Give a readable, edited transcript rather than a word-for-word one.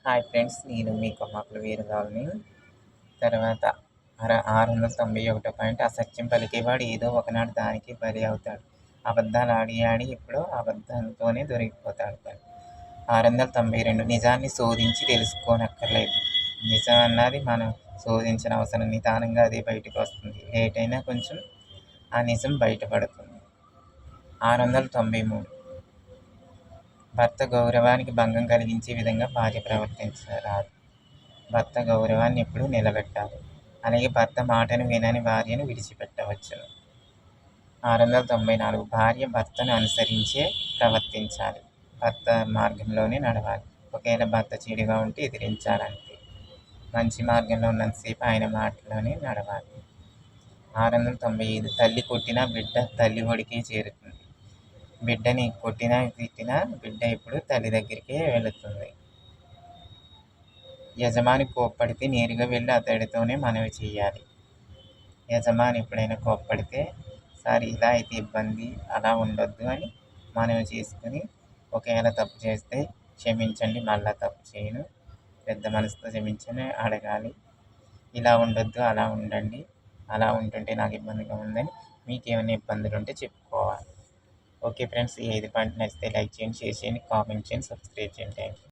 Hi friends, నేను మీ కొమ్మకుల వీరగాల్ని. తర్వాత 691 point. అసత్యం పలికేవాడు ఏదో ఒకనాడు దానికి బలి అవుతాడు. అబద్ధాలు ఆడి ఆడి ఇప్పుడు అబద్ధంతోనే దొరికిపోతాడు. 692 నిజాన్ని శోధించి తెలుసుకోనక్కర్లేదు. నిజం అన్నది మనం శోధించిన అవసరం, నిదానంగా అదే బయటకు వస్తుంది. లేట్ అయినా కొంచెం ఆ నిజం బయటపడుతుంది. 693 భర్త గౌరవానికి భంగం కలిగించే విధంగా భార్య ప్రవర్తించరాదు. భర్త గౌరవాన్ని ఎప్పుడూ నిలబెట్టాలి. అలాగే భర్త మాటను వినని భార్యను విడిచిపెట్టవచ్చును. 694 భార్య భర్తను అనుసరించే ప్రవర్తించాలి. భర్త మార్గంలోనే నడవాలి. ఒకవేళ భర్త చెడుగా ఉంటే ఎదిరించాలంతే. మంచి మార్గంలో ఉన్నంతసేపు ఆయన మాటలోనే నడవాలి. 695 తల్లి కొట్టినా బిడ్డ తల్లి ఒడికే చేరుతుంది. బిడ్డని కొట్టినా తిట్టినా బిడ్డ ఎప్పుడు తల్లి దగ్గరికే వెళుతుంది. యజమాని కోప్పడితే నేరుగా వెళ్ళి అతడితోనే మనవి చేయాలి. యజమాని ఎప్పుడైనా కోప్పడితే, సార్ ఇలా అయితే ఇబ్బంది, అలా ఉండొద్దు అని మనవి చేసుకుని, ఒకవేళ తప్పు చేస్తే క్షమించండి, మళ్ళా తప్పు చేయను, పెద్ద మనసుతో క్షమించని అడగాలి. ఇలా ఉండొద్దు, అలా ఉండండి, అలా ఉంటుంటే నాకు ఇబ్బందిగా ఉందని మీకేమైనా ఇబ్బందులు ఉంటే చెప్పుకోవాలి. ఓకే ఫ్రెండ్స్, ఈ 5 పాయింట్లు నచ్చితే లైక్ చేయండి, షేర్ చేయండి, కామెంట్ చేయండి, సబ్స్క్రైబ్ చేయండి. Thank you.